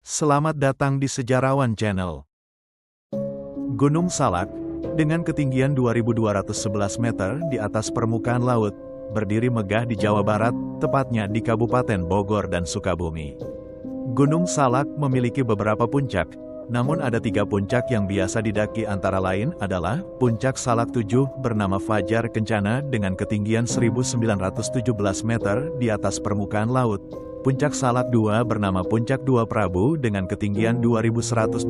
Selamat datang di Sejarawan Channel. Gunung Salak, dengan ketinggian 2.211 meter di atas permukaan laut, berdiri megah di Jawa Barat, tepatnya di Kabupaten Bogor dan Sukabumi. Gunung Salak memiliki beberapa puncak, namun ada 3 puncak yang biasa didaki antara lain adalah Puncak Salak 7 bernama Fajar Kencana dengan ketinggian 1.917 meter di atas permukaan laut. Puncak Salak 2 bernama Puncak 2 Prabu dengan ketinggian 2.180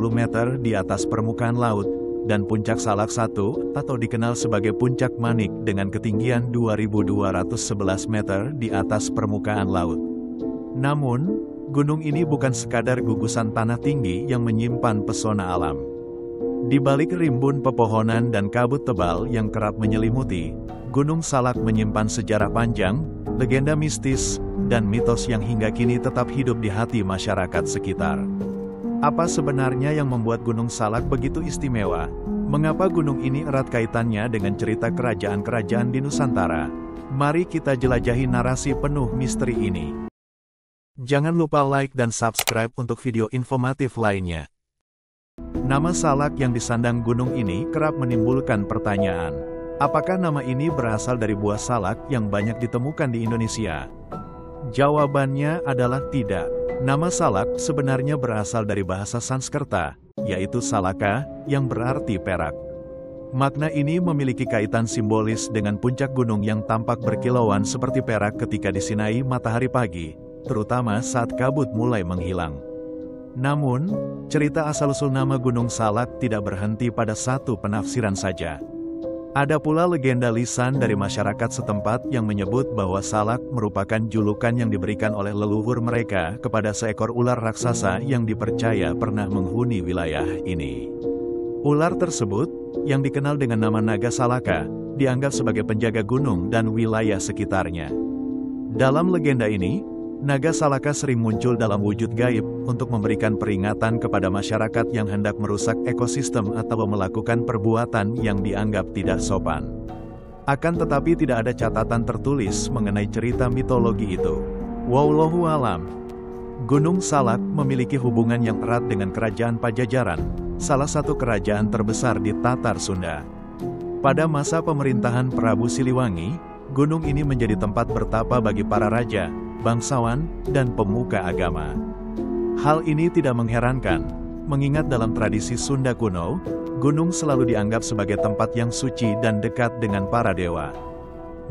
meter di atas permukaan laut, dan Puncak Salak 1 atau dikenal sebagai Puncak Manik dengan ketinggian 2.211 meter di atas permukaan laut. Namun, gunung ini bukan sekadar gugusan tanah tinggi yang menyimpan pesona alam. Di balik rimbun pepohonan dan kabut tebal yang kerap menyelimuti, Gunung Salak menyimpan sejarah panjang, legenda mistis, dan mitos yang hingga kini tetap hidup di hati masyarakat sekitar. Apa sebenarnya yang membuat Gunung Salak begitu istimewa? Mengapa gunung ini erat kaitannya dengan cerita kerajaan-kerajaan di Nusantara? Mari kita jelajahi narasi penuh misteri ini. Jangan lupa like dan subscribe untuk video informatif lainnya. Nama Salak yang disandang gunung ini kerap menimbulkan pertanyaan. Apakah nama ini berasal dari buah salak yang banyak ditemukan di Indonesia? Jawabannya adalah tidak. Nama Salak sebenarnya berasal dari bahasa Sanskerta, yaitu Salaka, yang berarti perak. Makna ini memiliki kaitan simbolis dengan puncak gunung yang tampak berkilauan seperti perak ketika disinai matahari pagi, terutama saat kabut mulai menghilang. Namun, cerita asal-usul nama Gunung Salak tidak berhenti pada satu penafsiran saja. Ada pula legenda lisan dari masyarakat setempat yang menyebut bahwa Salak merupakan julukan yang diberikan oleh leluhur mereka kepada seekor ular raksasa yang dipercaya pernah menghuni wilayah ini. Ular tersebut, yang dikenal dengan nama Naga Salaka, dianggap sebagai penjaga gunung dan wilayah sekitarnya. Dalam legenda ini, Naga Salaka sering muncul dalam wujud gaib untuk memberikan peringatan kepada masyarakat yang hendak merusak ekosistem atau melakukan perbuatan yang dianggap tidak sopan. Akan tetapi tidak ada catatan tertulis mengenai cerita mitologi itu. Wallahu alam. Gunung Salak memiliki hubungan yang erat dengan Kerajaan Pajajaran, salah satu kerajaan terbesar di Tatar Sunda. Pada masa pemerintahan Prabu Siliwangi, gunung ini menjadi tempat bertapa bagi para raja, bangsawan, dan pemuka agama. Hal ini tidak mengherankan, mengingat dalam tradisi Sunda kuno, gunung selalu dianggap sebagai tempat yang suci dan dekat dengan para dewa.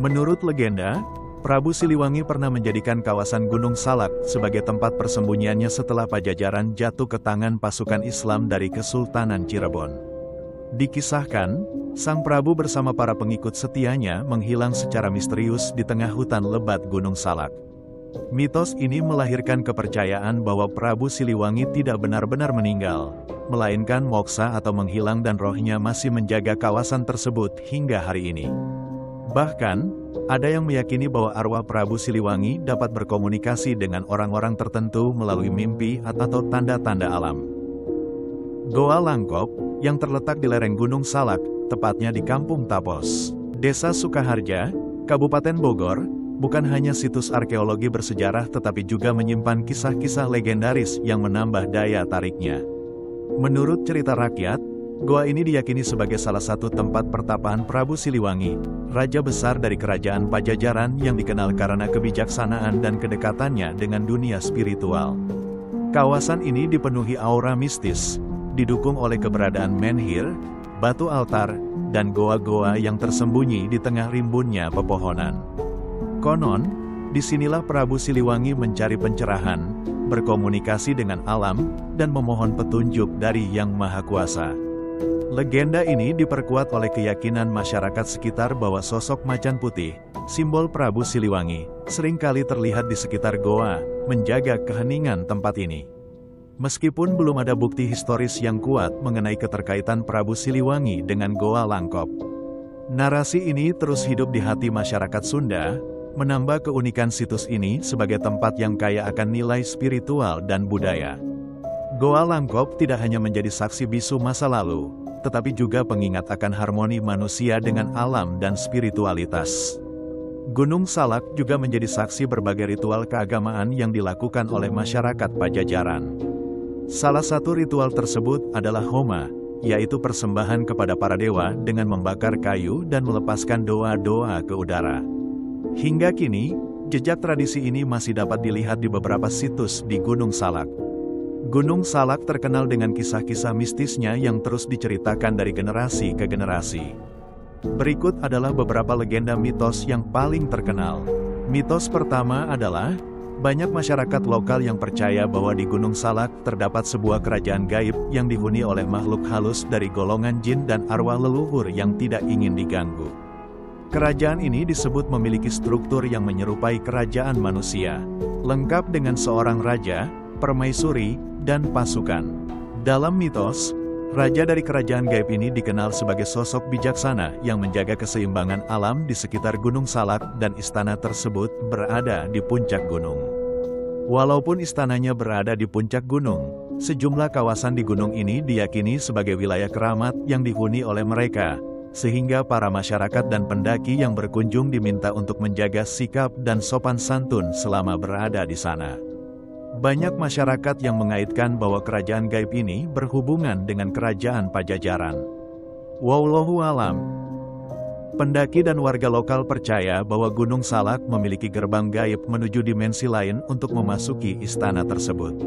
Menurut legenda, Prabu Siliwangi pernah menjadikan kawasan Gunung Salak sebagai tempat persembunyiannya setelah Pajajaran jatuh ke tangan pasukan Islam dari Kesultanan Cirebon. Dikisahkan, Sang Prabu bersama para pengikut setianya menghilang secara misterius di tengah hutan lebat Gunung Salak. Mitos ini melahirkan kepercayaan bahwa Prabu Siliwangi tidak benar-benar meninggal, melainkan moksa atau menghilang dan rohnya masih menjaga kawasan tersebut hingga hari ini. Bahkan, ada yang meyakini bahwa arwah Prabu Siliwangi dapat berkomunikasi dengan orang-orang tertentu melalui mimpi atau tanda-tanda alam. Goa Langkop, yang terletak di lereng Gunung Salak, tepatnya di Kampung Tapos, Desa Sukaharja, Kabupaten Bogor, bukan hanya situs arkeologi bersejarah tetapi juga menyimpan kisah-kisah legendaris yang menambah daya tariknya. Menurut cerita rakyat, goa ini diyakini sebagai salah satu tempat pertapaan Prabu Siliwangi, raja besar dari kerajaan Pajajaran yang dikenal karena kebijaksanaan dan kedekatannya dengan dunia spiritual. Kawasan ini dipenuhi aura mistis, didukung oleh keberadaan menhir, batu altar, dan goa-goa yang tersembunyi di tengah rimbunnya pepohonan. Konon, disinilah Prabu Siliwangi mencari pencerahan, berkomunikasi dengan alam, dan memohon petunjuk dari Yang Maha Kuasa. Legenda ini diperkuat oleh keyakinan masyarakat sekitar bahwa sosok macan putih, simbol Prabu Siliwangi, seringkali terlihat di sekitar goa, menjaga keheningan tempat ini. Meskipun belum ada bukti historis yang kuat mengenai keterkaitan Prabu Siliwangi dengan Goa Langkop, narasi ini terus hidup di hati masyarakat Sunda, menambah keunikan situs ini sebagai tempat yang kaya akan nilai spiritual dan budaya. Goa Langkop tidak hanya menjadi saksi bisu masa lalu, tetapi juga pengingat akan harmoni manusia dengan alam dan spiritualitas. Gunung Salak juga menjadi saksi berbagai ritual keagamaan yang dilakukan oleh masyarakat Pajajaran. Salah satu ritual tersebut adalah Homa, yaitu persembahan kepada para dewa dengan membakar kayu dan melepaskan doa-doa ke udara. Hingga kini, jejak tradisi ini masih dapat dilihat di beberapa situs di Gunung Salak. Gunung Salak terkenal dengan kisah-kisah mistisnya yang terus diceritakan dari generasi ke generasi. Berikut adalah beberapa legenda mitos yang paling terkenal. Mitos pertama adalah, banyak masyarakat lokal yang percaya bahwa di Gunung Salak terdapat sebuah kerajaan gaib yang dihuni oleh makhluk halus dari golongan jin dan arwah leluhur yang tidak ingin diganggu. Kerajaan ini disebut memiliki struktur yang menyerupai kerajaan manusia, lengkap dengan seorang raja, permaisuri, dan pasukan. Dalam mitos, raja dari kerajaan gaib ini dikenal sebagai sosok bijaksana yang menjaga keseimbangan alam di sekitar Gunung Salak dan istana tersebut berada di puncak gunung. Walaupun istananya berada di puncak gunung, sejumlah kawasan di gunung ini diyakini sebagai wilayah keramat yang dihuni oleh mereka, sehingga para masyarakat dan pendaki yang berkunjung diminta untuk menjaga sikap dan sopan santun selama berada di sana. Banyak masyarakat yang mengaitkan bahwa kerajaan gaib ini berhubungan dengan kerajaan Pajajaran. Wallahu alam. Pendaki dan warga lokal percaya bahwa Gunung Salak memiliki gerbang gaib menuju dimensi lain untuk memasuki istana tersebut.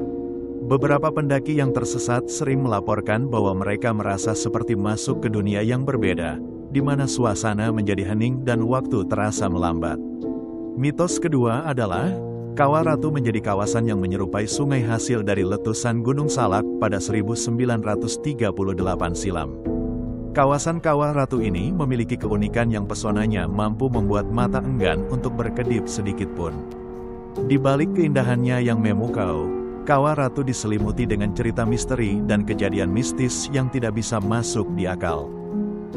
Beberapa pendaki yang tersesat sering melaporkan bahwa mereka merasa seperti masuk ke dunia yang berbeda, di mana suasana menjadi hening dan waktu terasa melambat. Mitos kedua adalah, Kawah Ratu menjadi kawasan yang menyerupai sungai hasil dari letusan Gunung Salak pada 1938 silam. Kawasan Kawah Ratu ini memiliki keunikan yang pesonanya mampu membuat mata enggan untuk berkedip sedikit pun. Di balik keindahannya yang memukau, Kawah Ratu diselimuti dengan cerita misteri dan kejadian mistis yang tidak bisa masuk di akal.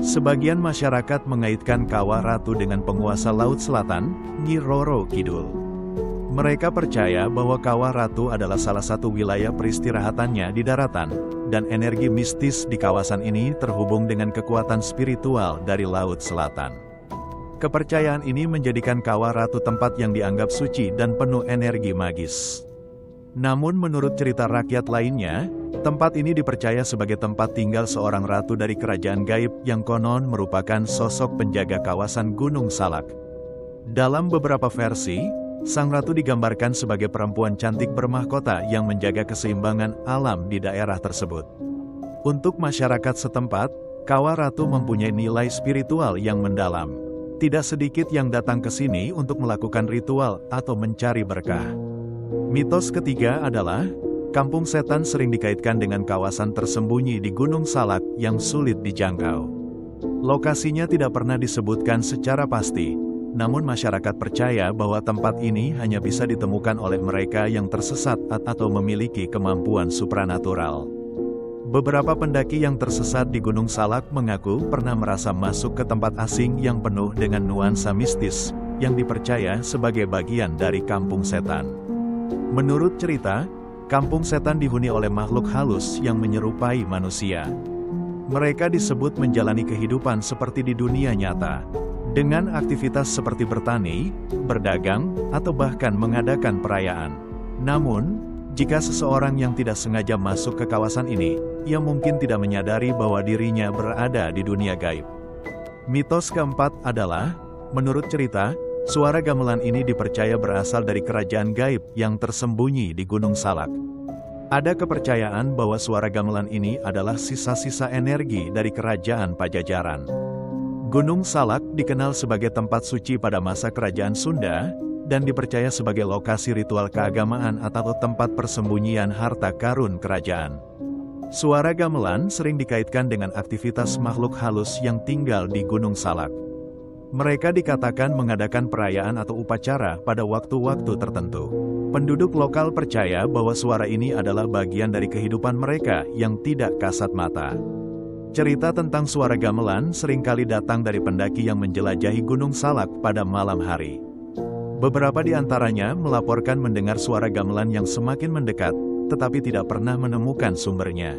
Sebagian masyarakat mengaitkan Kawah Ratu dengan penguasa Laut Selatan, Nyi Roro Kidul. Mereka percaya bahwa Kawah Ratu adalah salah satu wilayah peristirahatannya di daratan, dan energi mistis di kawasan ini terhubung dengan kekuatan spiritual dari Laut Selatan. Kepercayaan ini menjadikan Kawah Ratu tempat yang dianggap suci dan penuh energi magis. Namun menurut cerita rakyat lainnya, tempat ini dipercaya sebagai tempat tinggal seorang ratu dari kerajaan gaib yang konon merupakan sosok penjaga kawasan Gunung Salak. Dalam beberapa versi, sang ratu digambarkan sebagai perempuan cantik bermahkota yang menjaga keseimbangan alam di daerah tersebut. Untuk masyarakat setempat, Kawah Ratu mempunyai nilai spiritual yang mendalam. Tidak sedikit yang datang ke sini untuk melakukan ritual atau mencari berkah. Mitos ketiga adalah, Kampung Setan sering dikaitkan dengan kawasan tersembunyi di Gunung Salak yang sulit dijangkau. Lokasinya tidak pernah disebutkan secara pasti, namun masyarakat percaya bahwa tempat ini hanya bisa ditemukan oleh mereka yang tersesat atau memiliki kemampuan supranatural. Beberapa pendaki yang tersesat di Gunung Salak mengaku pernah merasa masuk ke tempat asing yang penuh dengan nuansa mistis, yang dipercaya sebagai bagian dari Kampung Setan. Menurut cerita, Kampung Setan dihuni oleh makhluk halus yang menyerupai manusia. Mereka disebut menjalani kehidupan seperti di dunia nyata, dengan aktivitas seperti bertani, berdagang, atau bahkan mengadakan perayaan. Namun, jika seseorang yang tidak sengaja masuk ke kawasan ini, ia mungkin tidak menyadari bahwa dirinya berada di dunia gaib. Mitos keempat adalah, menurut cerita, suara gamelan ini dipercaya berasal dari kerajaan gaib yang tersembunyi di Gunung Salak. Ada kepercayaan bahwa suara gamelan ini adalah sisa-sisa energi dari kerajaan Pajajaran. Gunung Salak dikenal sebagai tempat suci pada masa kerajaan Sunda, dan dipercaya sebagai lokasi ritual keagamaan atau tempat persembunyian harta karun kerajaan. Suara gamelan sering dikaitkan dengan aktivitas makhluk halus yang tinggal di Gunung Salak. Mereka dikatakan mengadakan perayaan atau upacara pada waktu-waktu tertentu. Penduduk lokal percaya bahwa suara ini adalah bagian dari kehidupan mereka yang tidak kasat mata. Cerita tentang suara gamelan seringkali datang dari pendaki yang menjelajahi Gunung Salak pada malam hari. Beberapa di antaranya melaporkan mendengar suara gamelan yang semakin mendekat, tetapi tidak pernah menemukan sumbernya.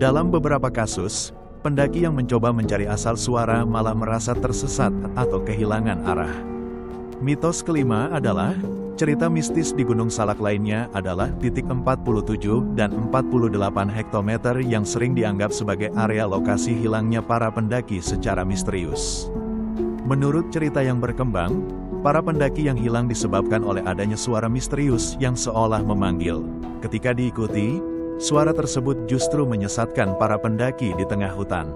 Dalam beberapa kasus, pendaki yang mencoba mencari asal suara malah merasa tersesat atau kehilangan arah. Mitos kelima adalah, Cerita mistis di Gunung Salak lainnya adalah titik 47 dan 48 hektometer yang sering dianggap sebagai area lokasi hilangnya para pendaki secara misterius. Menurut cerita yang berkembang, para pendaki yang hilang disebabkan oleh adanya suara misterius yang seolah memanggil. Ketika diikuti, suara tersebut justru menyesatkan para pendaki di tengah hutan.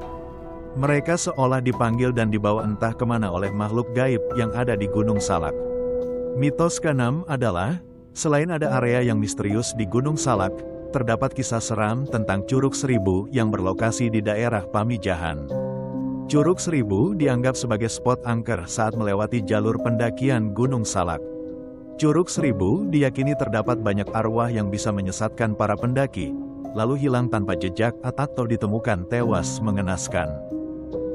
Mereka seolah dipanggil dan dibawa entah kemana oleh makhluk gaib yang ada di Gunung Salak. Mitos ke-6 adalah, selain ada area yang misterius di Gunung Salak, terdapat kisah seram tentang Curug Seribu yang berlokasi di daerah Pamijahan. Curug Seribu dianggap sebagai spot angker saat melewati jalur pendakian Gunung Salak. Curug Seribu diyakini terdapat banyak arwah yang bisa menyesatkan para pendaki, lalu hilang tanpa jejak atau ditemukan tewas mengenaskan.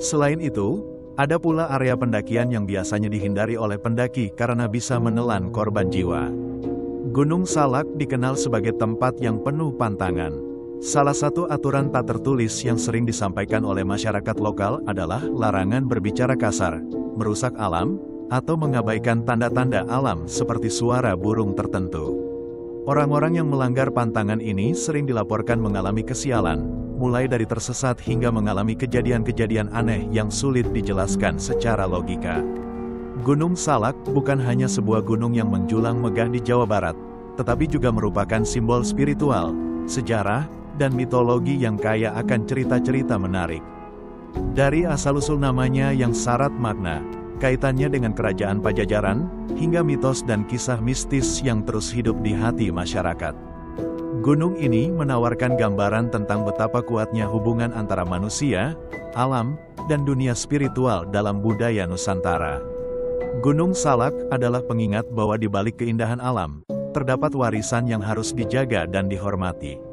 Selain itu, ada pula area pendakian yang biasanya dihindari oleh pendaki karena bisa menelan korban jiwa. Gunung Salak dikenal sebagai tempat yang penuh pantangan. Salah satu aturan tak tertulis yang sering disampaikan oleh masyarakat lokal adalah larangan berbicara kasar, merusak alam, atau mengabaikan tanda-tanda alam seperti suara burung tertentu. Orang-orang yang melanggar pantangan ini sering dilaporkan mengalami kesialan, mulai dari tersesat hingga mengalami kejadian-kejadian aneh yang sulit dijelaskan secara logika. Gunung Salak bukan hanya sebuah gunung yang menjulang megah di Jawa Barat, tetapi juga merupakan simbol spiritual, sejarah, dan mitologi yang kaya akan cerita-cerita menarik. Dari asal-usul namanya yang syarat makna, kaitannya dengan kerajaan Pajajaran, hingga mitos dan kisah mistis yang terus hidup di hati masyarakat. Gunung ini menawarkan gambaran tentang betapa kuatnya hubungan antara manusia, alam, dan dunia spiritual dalam budaya Nusantara. Gunung Salak adalah pengingat bahwa di balik keindahan alam, terdapat warisan yang harus dijaga dan dihormati.